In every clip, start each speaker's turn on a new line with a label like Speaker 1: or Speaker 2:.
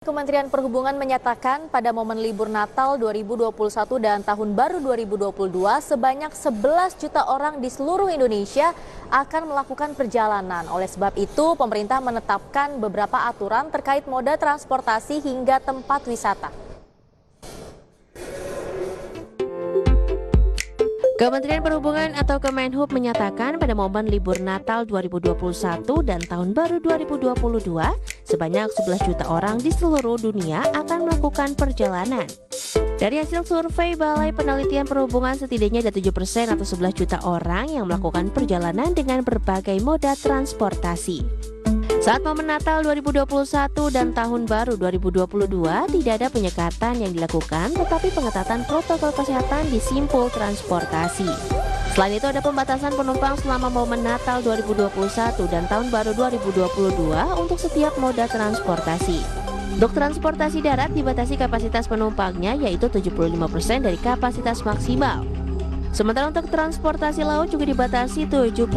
Speaker 1: Kementerian Perhubungan menyatakan pada momen libur Natal 2021 dan Tahun Baru 2022 sebanyak 11 juta orang di seluruh Indonesia akan melakukan perjalanan. Oleh sebab itu, pemerintah menetapkan beberapa aturan terkait moda transportasi hingga tempat wisata.
Speaker 2: Kementerian Perhubungan atau Kemenhub menyatakan pada momen libur Natal 2021 dan Tahun Baru 2022, sebanyak 11 juta orang di seluruh dunia akan melakukan perjalanan. Dari hasil survei Balai Penelitian Perhubungan, setidaknya ada 7% atau 11 juta orang yang melakukan perjalanan dengan berbagai moda transportasi. Saat momen Natal 2021 dan Tahun Baru 2022 tidak ada penyekatan yang dilakukan, tetapi pengetatan protokol kesehatan di simpul transportasi. Selain itu ada pembatasan penumpang selama momen Natal 2021 dan Tahun Baru 2022 untuk setiap moda transportasi. Untuk transportasi darat dibatasi kapasitas penumpangnya yaitu 75% dari kapasitas maksimal. Sementara untuk transportasi laut juga dibatasi 75%.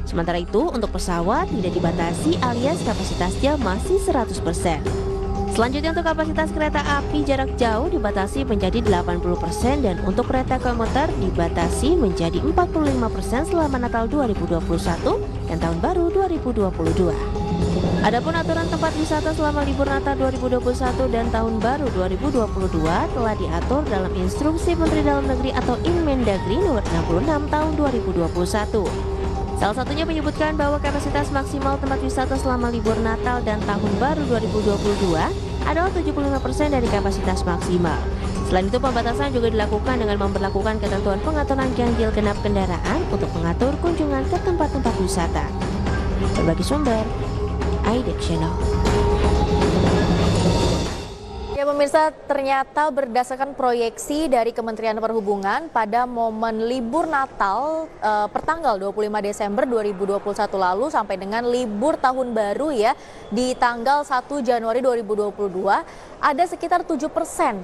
Speaker 2: Sementara itu, untuk pesawat tidak dibatasi alias kapasitasnya masih 100%. Selanjutnya untuk kapasitas kereta api jarak jauh dibatasi menjadi 80% dan untuk kereta komuter dibatasi menjadi 45% selama Natal 2021 dan Tahun Baru 2022. Adapun aturan tempat wisata selama libur Natal 2021 dan Tahun Baru 2022 telah diatur dalam Instruksi Menteri Dalam Negeri atau Inmendagri nomor 66 tahun 2021. Salah satunya menyebutkan bahwa kapasitas maksimal tempat wisata selama libur Natal dan Tahun Baru 2022 adalah 75% dari kapasitas maksimal. Selain itu, pembatasan juga dilakukan dengan memberlakukan ketentuan pengaturan ganjil genap kendaraan untuk mengatur kunjungan ke tempat-tempat wisata. Berbagi sumber, IDEX Channel.
Speaker 1: Ya pemirsa, ternyata berdasarkan proyeksi dari Kementerian Perhubungan pada momen libur Natal pertanggal 25 Desember 2021 lalu sampai dengan libur Tahun Baru ya di tanggal 1 Januari 2022 ada sekitar 7%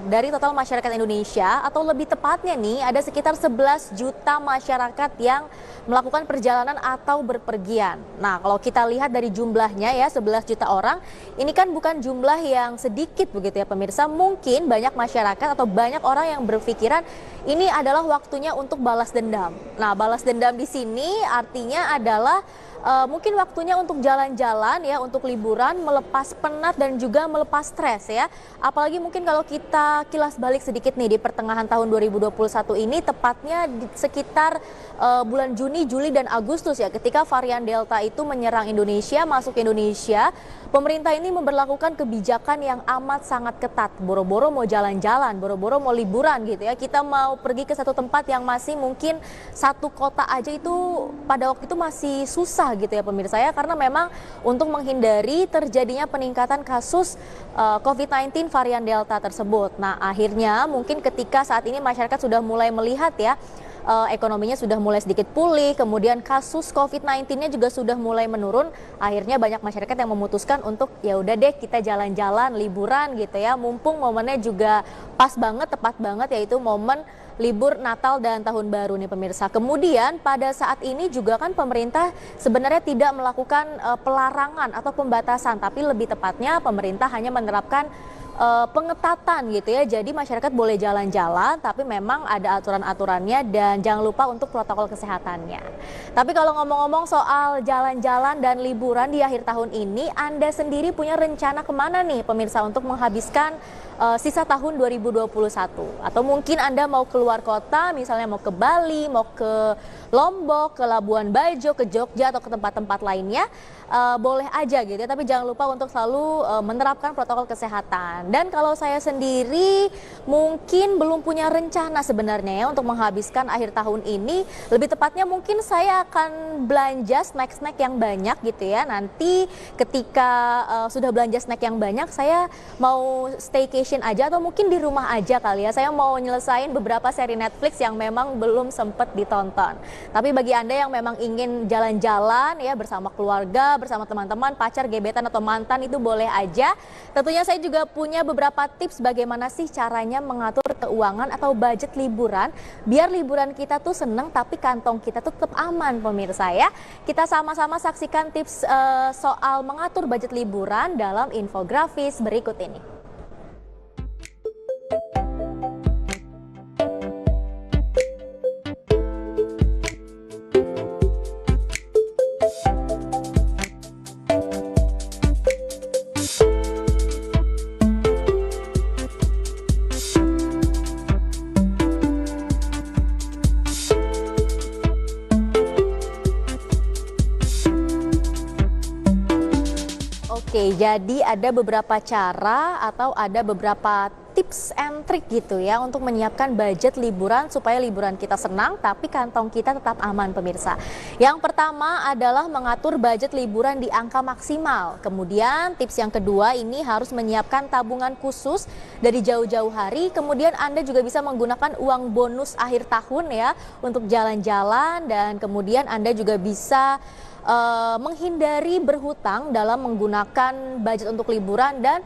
Speaker 1: dari total masyarakat Indonesia atau lebih tepatnya nih ada sekitar 11 juta masyarakat yang melakukan perjalanan atau berpergian. Nah, kalau kita lihat dari jumlahnya ya 11 juta orang, ini kan bukan jumlah yang sedikit begitu ya pemirsa. Mungkin banyak masyarakat atau banyak orang yang berpikiran ini adalah waktunya untuk balas dendam. Nah, balas dendam di sini artinya adalah mungkin waktunya untuk jalan-jalan ya, untuk liburan, melepas penat dan juga melepas stres ya. Apalagi mungkin kalau kita kilas balik sedikit nih di pertengahan tahun 2021 ini, tepatnya di sekitar bulan Juni, Juli dan Agustus ya, ketika varian Delta itu menyerang Indonesia, masuk ke Indonesia, pemerintah ini memberlakukan kebijakan yang amat sangat ketat. Boro-boro mau jalan-jalan, boro-boro mau liburan gitu ya. Kita mau pergi ke satu tempat yang masih mungkin satu kota aja itu pada waktu itu masih susah gitu ya pemirsa ya, karena memang untuk menghindari terjadinya peningkatan kasus COVID-19 varian Delta tersebut. Nah, akhirnya mungkin ketika saat ini masyarakat sudah mulai melihat ya ekonominya sudah mulai sedikit pulih, kemudian kasus COVID-19-nya juga sudah mulai menurun, akhirnya banyak masyarakat yang memutuskan untuk ya udah deh kita jalan-jalan, liburan gitu ya, mumpung momennya juga pas banget, tepat banget yaitu momen libur Natal dan Tahun Baru nih pemirsa. Kemudian pada saat ini juga kan pemerintah sebenarnya tidak melakukan pelarangan atau pembatasan, tapi lebih tepatnya pemerintah hanya menerapkan pengetatan gitu ya. Jadi masyarakat boleh jalan-jalan tapi memang ada aturan-aturannya dan jangan lupa untuk protokol kesehatannya. Tapi kalau ngomong-ngomong soal jalan-jalan dan liburan di akhir tahun ini, Anda sendiri punya rencana kemana nih pemirsa untuk menghabiskan sisa tahun 2021? Atau mungkin Anda mau keluar kota, misalnya mau ke Bali, mau ke Lombok, ke Labuan Bajo, ke Jogja atau ke tempat-tempat lainnya, boleh aja gitu ya. Tapi jangan lupa untuk selalu menerapkan protokol kesehatan. Dan kalau saya sendiri mungkin belum punya rencana sebenarnya ya untuk menghabiskan akhir tahun ini. Lebih tepatnya mungkin saya akan belanja snack-snack yang banyak gitu ya. Nanti ketika sudah belanja snack yang banyak, saya mau staycation aja atau mungkin di rumah aja kali ya. Saya mau nyelesain beberapa seri Netflix yang memang belum sempat ditonton. Tapi bagi Anda yang memang ingin jalan-jalan ya bersama keluarga, bersama teman-teman, pacar, gebetan atau mantan, itu boleh aja. Tentunya saya juga punya beberapa tips bagaimana sih caranya mengatur keuangan atau budget liburan, biar liburan kita tuh seneng tapi kantong kita tuh tetap aman pemirsa ya. Kita sama-sama saksikan tips soal mengatur budget liburan dalam infografis berikut ini. Oke, jadi ada beberapa cara atau ada beberapa tips and trick gitu ya untuk menyiapkan budget liburan supaya liburan kita senang tapi kantong kita tetap aman pemirsa. Yang pertama adalah mengatur budget liburan di angka maksimal. Kemudian tips yang kedua ini harus menyiapkan tabungan khusus dari jauh-jauh hari. Kemudian Anda juga bisa menggunakan uang bonus akhir tahun ya untuk jalan-jalan, dan kemudian Anda juga bisa menghindari berhutang dalam menggunakan budget untuk liburan, dan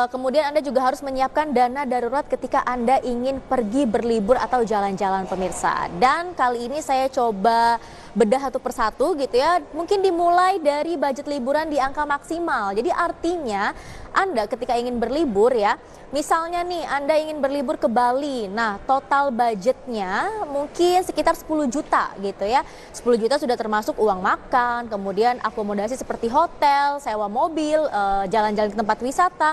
Speaker 1: kemudian Anda juga harus menyiapkan dana darurat ketika Anda ingin pergi berlibur atau jalan-jalan pemirsa. Dan kali ini saya coba bedah satu persatu gitu ya. Mungkin dimulai dari budget liburan di angka maksimal. Jadi artinya Anda ketika ingin berlibur ya, misalnya nih Anda ingin berlibur ke Bali. Nah, total budgetnya mungkin sekitar 10 juta gitu ya. 10 juta sudah termasuk uang makan, kemudian akomodasi seperti hotel, sewa mobil, jalan-jalan ke tempat wisata.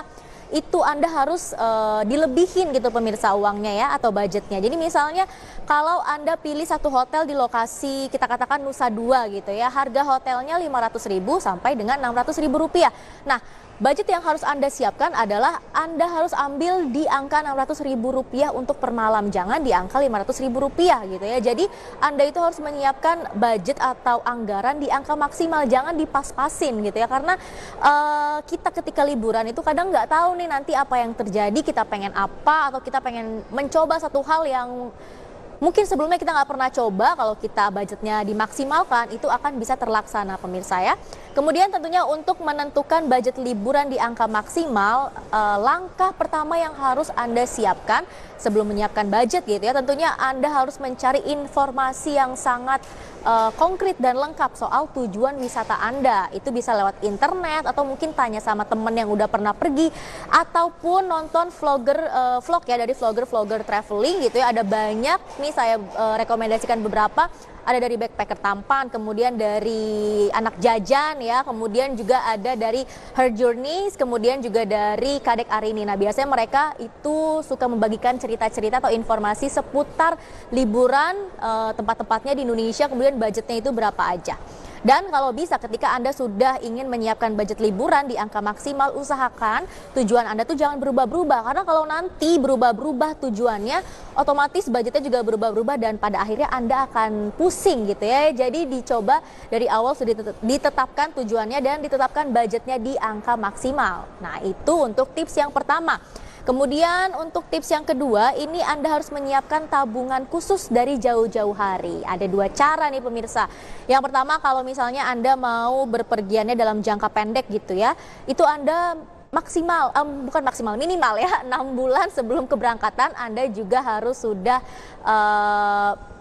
Speaker 1: Itu Anda harus dilebihin gitu pemirsa uangnya ya, atau budgetnya. Jadi misalnya kalau Anda pilih satu hotel di lokasi kita katakan Nusa Dua gitu ya, harga hotelnya 500.000 sampai dengan 600.000 rupiah. Nah, budget yang harus Anda siapkan adalah Anda harus ambil di angka 600.000 rupiah untuk per malam, jangan di angka 500.000 rupiah gitu ya. Jadi Anda itu harus menyiapkan budget atau anggaran di angka maksimal, jangan dipas-pasin gitu ya. Karena kita ketika liburan itu kadang nggak tahu nih nanti apa yang terjadi, kita pengen apa atau kita pengen mencoba satu hal yang mungkin sebelumnya kita nggak pernah coba. Kalau kita budgetnya dimaksimalkan, itu akan bisa terlaksana pemirsa ya. Kemudian tentunya untuk menentukan budget liburan di angka maksimal, langkah pertama yang harus Anda siapkan sebelum menyiapkan budget gitu ya, tentunya Anda harus mencari informasi yang sangat konkret dan lengkap soal tujuan wisata Anda. Itu bisa lewat internet atau mungkin tanya sama temen yang udah pernah pergi, ataupun nonton vlog ya dari vlogger traveling gitu ya. Ada banyak nih, saya rekomendasikan beberapa. Ada dari backpacker tampan, kemudian dari anak jajan ya, kemudian juga ada dari Her Journeys, kemudian juga dari Kadek Arini. Nah, biasanya mereka itu suka membagikan cerita-cerita atau informasi seputar liburan, tempat-tempatnya di Indonesia, kemudian budgetnya itu berapa aja. Dan kalau bisa ketika Anda sudah ingin menyiapkan budget liburan di angka maksimal, usahakan tujuan Anda tuh jangan berubah-berubah. Karena kalau nanti berubah-berubah tujuannya, otomatis budgetnya juga berubah-berubah dan pada akhirnya Anda akan pusing gitu ya. Jadi dicoba dari awal sudah ditetapkan tujuannya dan ditetapkan budgetnya di angka maksimal. Nah, itu untuk tips yang pertama. Kemudian untuk tips yang kedua, ini Anda harus menyiapkan tabungan khusus dari jauh-jauh hari. Ada dua cara nih pemirsa. Yang pertama, kalau misalnya Anda mau berpergiannya dalam jangka pendek gitu ya, itu Anda minimal ya 6 bulan sebelum keberangkatan Anda juga harus sudah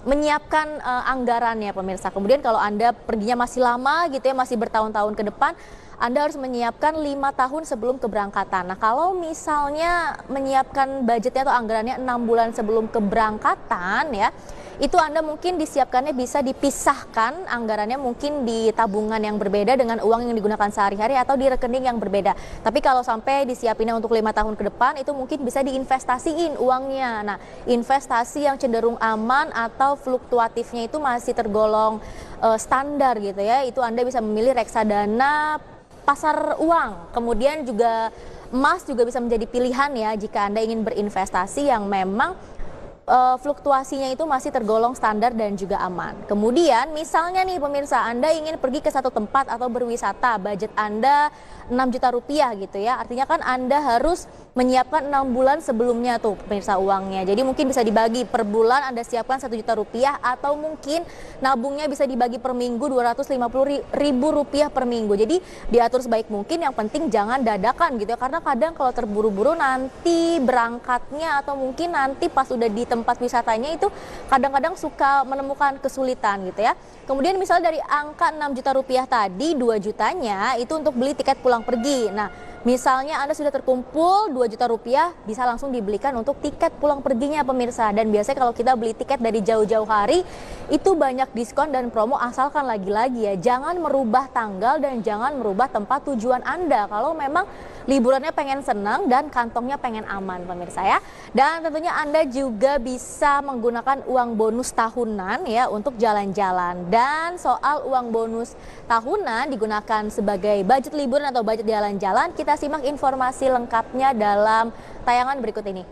Speaker 1: menyiapkan anggarannya pemirsa. Kemudian kalau Anda perginya masih lama gitu ya, masih bertahun-tahun ke depan, Anda harus menyiapkan 5 tahun sebelum keberangkatan. Nah, kalau misalnya menyiapkan budgetnya atau anggarannya 6 bulan sebelum keberangkatan ya, itu Anda mungkin disiapkannya bisa dipisahkan anggarannya mungkin di tabungan yang berbeda dengan uang yang digunakan sehari-hari atau di rekening yang berbeda. Tapi kalau sampai disiapinnya untuk 5 tahun ke depan, itu mungkin bisa diinvestasiin uangnya. Nah, investasi yang cenderung aman atau fluktuatifnya itu masih tergolong standar gitu ya. Itu Anda bisa memilih reksadana, pasar uang, kemudian juga emas juga bisa menjadi pilihan ya jika Anda ingin berinvestasi yang memang fluktuasinya itu masih tergolong standar dan juga aman. Kemudian misalnya nih pemirsa, Anda ingin pergi ke satu tempat atau berwisata, budget Anda 6 juta rupiah gitu ya. Artinya kan Anda harus menyiapkan 6 bulan sebelumnya tuh pemirsa uangnya. Jadi mungkin bisa dibagi per bulan Anda siapkan 1 juta rupiah, atau mungkin nabungnya bisa dibagi per minggu 250 ribu rupiah per minggu. Jadi diatur sebaik mungkin, yang penting jangan dadakan gitu ya. Karena kadang kalau terburu-buru nanti berangkatnya atau mungkin nanti pas udah di tempat wisatanya itu kadang-kadang suka menemukan kesulitan gitu ya. Kemudian misalnya dari angka 6 juta rupiah tadi, 2 jutanya itu untuk beli tiket pulang pergi. Nah, misalnya Anda sudah terkumpul 2 juta rupiah, bisa langsung dibelikan untuk tiket pulang perginya pemirsa. Dan biasanya kalau kita beli tiket dari jauh-jauh hari, itu banyak diskon dan promo, asalkan lagi-lagi ya, jangan merubah tanggal dan jangan merubah tempat tujuan Anda. Kalau memang liburannya pengen senang dan kantongnya pengen aman pemirsa ya. Dan tentunya Anda juga bisa menggunakan uang bonus tahunan ya untuk jalan-jalan. Dan soal uang bonus tahunan digunakan sebagai budget liburan atau budget jalan-jalan, kita simak informasi lengkapnya dalam tayangan berikut ini.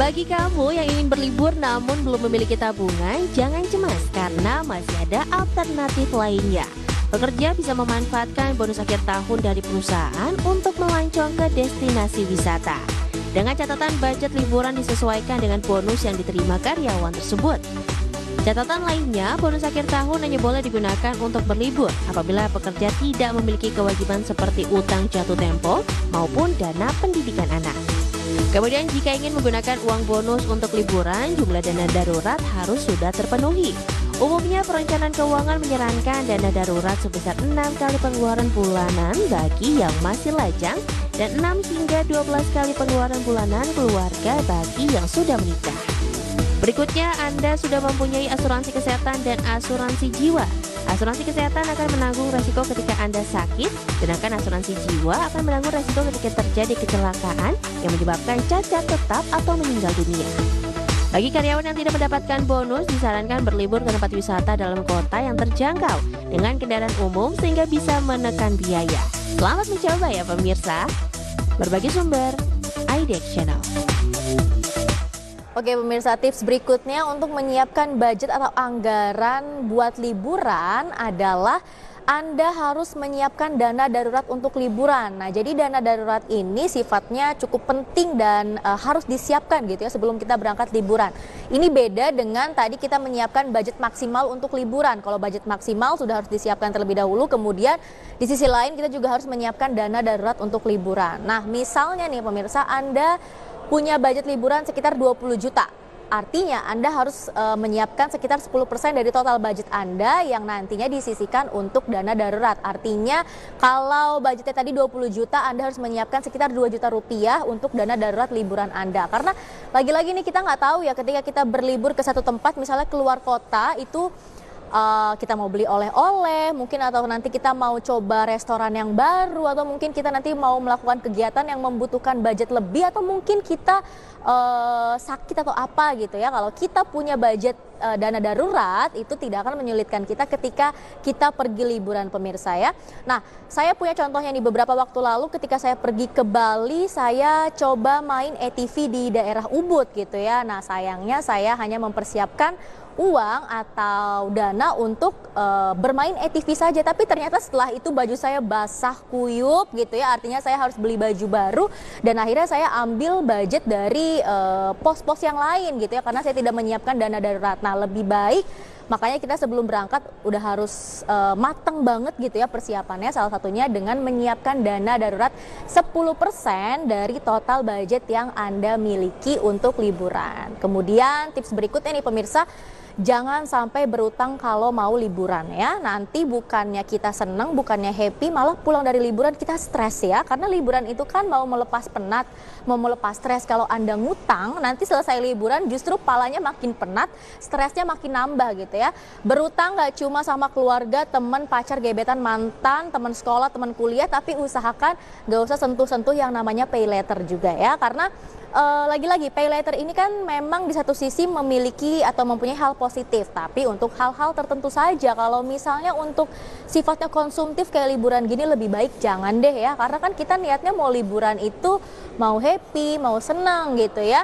Speaker 2: Bagi kamu yang ingin berlibur namun belum memiliki tabungan, jangan cemas karena masih ada alternatif lainnya. Pekerja bisa memanfaatkan bonus akhir tahun dari perusahaan untuk melancong ke destinasi wisata. Dengan catatan budget liburan disesuaikan dengan bonus yang diterima karyawan tersebut. Catatan lainnya, bonus akhir tahun hanya boleh digunakan untuk berlibur apabila pekerja tidak memiliki kewajiban seperti utang jatuh tempo maupun dana pendidikan anak. Kemudian jika ingin menggunakan uang bonus untuk liburan, jumlah dana darurat harus sudah terpenuhi. Umumnya perencanaan keuangan menyarankan dana darurat sebesar 6 kali pengeluaran bulanan bagi yang masih lajang dan 6 hingga 12 kali pengeluaran bulanan keluarga bagi yang sudah menikah. Berikutnya, Anda sudah mempunyai asuransi kesehatan dan asuransi jiwa. Asuransi kesehatan akan menanggung resiko ketika Anda sakit, sedangkan asuransi jiwa akan menanggung resiko ketika terjadi kecelakaan yang menyebabkan cacat tetap atau meninggal dunia. Bagi karyawan yang tidak mendapatkan bonus, disarankan berlibur ke tempat wisata dalam kota yang terjangkau dengan kendaraan umum sehingga bisa menekan biaya. Selamat mencoba ya pemirsa. Berbagi sumber, IDEX Channel.
Speaker 1: Oke pemirsa, tips berikutnya untuk menyiapkan budget atau anggaran buat liburan adalah Anda harus menyiapkan dana darurat untuk liburan. Nah, jadi dana darurat ini sifatnya cukup penting dan harus disiapkan gitu ya sebelum kita berangkat liburan. Ini beda dengan tadi kita menyiapkan budget maksimal untuk liburan. Kalau budget maksimal sudah harus disiapkan terlebih dahulu, kemudian di sisi lain kita juga harus menyiapkan dana darurat untuk liburan. Nah, misalnya nih pemirsa, Anda punya budget liburan sekitar 20 juta. Artinya Anda harus menyiapkan sekitar 10% dari total budget Anda yang nantinya disisihkan untuk dana darurat. Artinya kalau budgetnya tadi 20 juta, Anda harus menyiapkan sekitar 2 juta rupiah untuk dana darurat liburan Anda. Karena lagi-lagi nih kita nggak tahu ya, ketika kita berlibur ke satu tempat misalnya keluar kota itu kita mau beli oleh-oleh mungkin, atau nanti kita mau coba restoran yang baru, atau mungkin kita nanti mau melakukan kegiatan yang membutuhkan budget lebih, atau mungkin kita sakit atau apa gitu ya. Kalau kita punya budget dana darurat itu tidak akan menyulitkan kita ketika kita pergi liburan pemirsa ya. Nah, saya punya contohnya nih, beberapa waktu lalu ketika saya pergi ke Bali, saya coba main ATV di daerah Ubud gitu ya. Nah, sayangnya saya hanya mempersiapkan uang atau dana untuk bermain ATV saja, tapi ternyata setelah itu baju saya basah kuyup gitu ya, artinya saya harus beli baju baru dan akhirnya saya ambil budget dari pos-pos yang lain gitu ya, karena saya tidak menyiapkan dana darurat. Nah, lebih baik makanya kita sebelum berangkat udah harus matang banget gitu ya persiapannya, salah satunya dengan menyiapkan dana darurat 10% dari total budget yang Anda miliki untuk liburan. Kemudian tips berikutnya nih pemirsa, jangan sampai berutang kalau mau liburan ya. Nanti bukannya kita senang, bukannya happy, malah pulang dari liburan kita stres ya. Karena liburan itu kan mau melepas penat, mau melepas stres. Kalau Anda ngutang, nanti selesai liburan justru palanya makin penat, stresnya makin nambah gitu ya. Berutang gak cuma sama keluarga, teman, pacar, gebetan, mantan, teman sekolah, teman kuliah, tapi usahakan gak usah sentuh-sentuh yang namanya pay later juga ya. Karena lagi-lagi pay later ini kan memang di satu sisi memiliki atau mempunyai hal positif, tapi untuk hal-hal tertentu saja. Kalau misalnya untuk sifatnya konsumtif kayak liburan gini lebih baik jangan deh ya, karena kan kita niatnya mau liburan itu mau happy, mau senang gitu ya.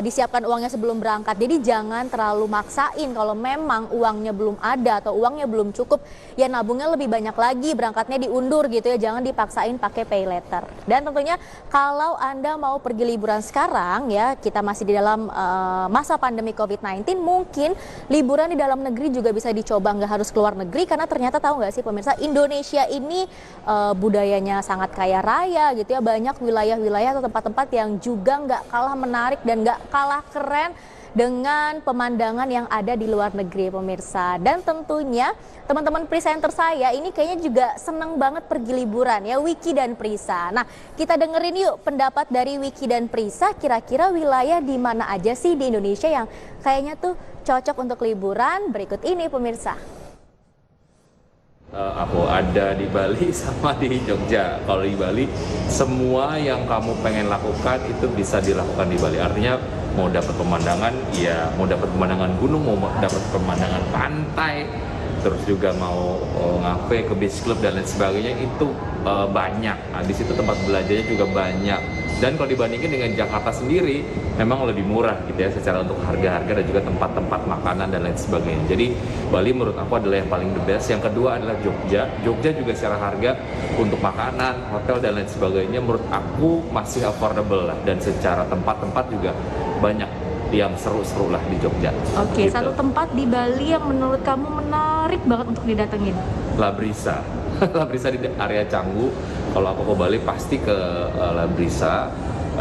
Speaker 1: Disiapkan uangnya sebelum berangkat, jadi jangan terlalu maksain. Kalau memang uangnya belum ada atau uangnya belum cukup, ya nabungnya lebih banyak lagi, berangkatnya diundur gitu ya, jangan dipaksain pakai pay later. Dan tentunya kalau Anda mau pergi liburan sekarang ya, kita masih di dalam masa pandemi COVID-19, mungkin liburan di dalam negeri juga bisa dicoba, nggak harus keluar negeri, karena ternyata tahu nggak sih pemirsa, Indonesia ini budayanya sangat kaya raya gitu ya, banyak wilayah-wilayah atau tempat-tempat yang juga nggak kalah menarik dan nggak kalah keren dengan pemandangan yang ada di luar negeri pemirsa. Dan tentunya teman-teman presenter saya ini kayaknya juga seneng banget pergi liburan ya, Wiki dan Prisa. Nah, kita dengerin yuk pendapat dari Wiki dan Prisa, kira-kira wilayah di mana aja sih di Indonesia yang kayaknya tuh cocok untuk liburan. Berikut ini pemirsa.
Speaker 3: Aku ada di Bali sama di Jogja. Kalau di Bali, semua yang kamu pengen lakukan itu bisa dilakukan di Bali. Artinya mau dapat pemandangan, ya mau dapat pemandangan gunung, mau dapat pemandangan pantai, terus juga mau ngafe ke beach club dan lain sebagainya, itu banyak. Nah, di situ tempat belajarnya juga banyak. Dan kalau dibandingin dengan Jakarta sendiri, memang lebih murah gitu ya secara untuk harga-harga dan juga tempat-tempat makanan dan lain sebagainya. Jadi Bali menurut aku adalah yang paling the best. Yang kedua adalah Jogja. Jogja juga secara harga untuk makanan, hotel dan lain sebagainya menurut aku masih affordable lah. Dan secara tempat-tempat juga banyak yang seru-seru lah di Jogja.
Speaker 4: Oke,
Speaker 3: gitu.
Speaker 4: satu tempat di Bali yang menurut kamu menarik banget untuk didatengin.
Speaker 3: Labrisa. Labrisa di area Canggu. Kalau aku ke Bali pasti ke Labrisa.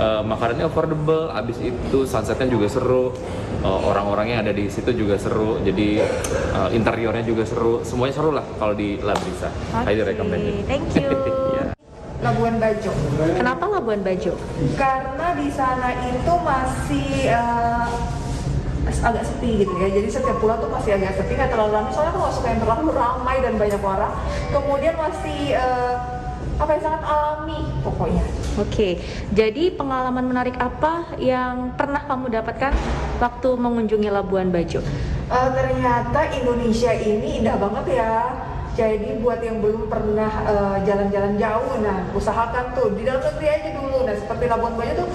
Speaker 3: Makanannya affordable, abis itu sunsetnya juga seru, orang-orangnya ada di situ juga seru, jadi interiornya juga seru, semuanya seru lah kalau di Labrisa. Highly recommended.
Speaker 4: Thank you.
Speaker 3: Yeah.
Speaker 5: Labuan Bajo.
Speaker 4: Kenapa Labuan Bajo?
Speaker 5: Karena di sana itu masih agak sepi gitu ya. Jadi setiap pulau tuh masih agak sepi, nggak terlalu ramai. Soalnya aku nggak suka yang terlalu ramai dan banyak orang. Kemudian masih sangat alami pokoknya.
Speaker 4: Oke, jadi pengalaman menarik apa yang pernah kamu dapatkan waktu mengunjungi Labuan Bajo?
Speaker 5: Ternyata Indonesia ini indah banget ya. Jadi buat yang belum pernah jalan-jalan jauh, nah usahakan tuh di dalam negeri aja dulu. Nah seperti Labuan Bajo tuh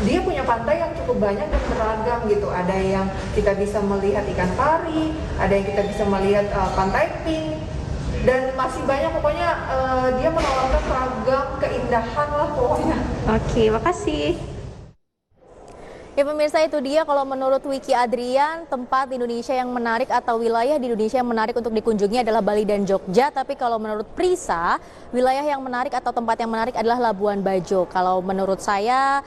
Speaker 5: dia punya pantai yang cukup banyak dan beragam gitu. Ada yang kita bisa melihat ikan pari, ada yang kita bisa melihat pantai pink, dan masih banyak pokoknya. Dia menawarkan ragam keindahan lah pokoknya.
Speaker 4: Oke, makasih.
Speaker 1: Ya pemirsa, itu dia kalau menurut Wiki Adrian, tempat Indonesia yang menarik atau wilayah di Indonesia yang menarik untuk dikunjungi adalah Bali dan Jogja. Tapi kalau menurut Prisa, wilayah yang menarik atau tempat yang menarik adalah Labuan Bajo. Kalau menurut saya,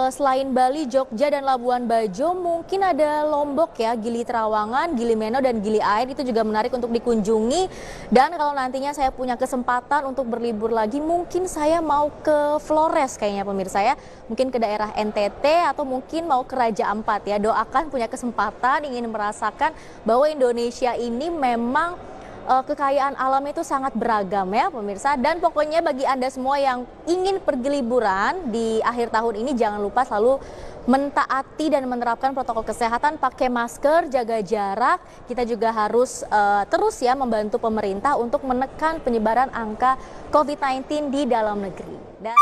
Speaker 1: selain Bali, Jogja, dan Labuan Bajo, mungkin ada Lombok ya, Gili Trawangan, Gili Meno, dan Gili Air, itu juga menarik untuk dikunjungi. Dan kalau nantinya saya punya kesempatan untuk berlibur lagi, mungkin saya mau ke Flores kayaknya pemirsa ya. Mungkin ke daerah NTT atau mungkin mau ke Raja Ampat ya. Doakan punya kesempatan ingin merasakan bahwa Indonesia ini memang kekayaan alam itu sangat beragam ya pemirsa. Dan pokoknya bagi Anda semua yang ingin pergi liburan di akhir tahun ini, jangan lupa selalu mentaati dan menerapkan protokol kesehatan, pakai masker, jaga jarak. Kita juga harus terus ya membantu pemerintah untuk menekan penyebaran angka COVID-19 di dalam negeri. Dan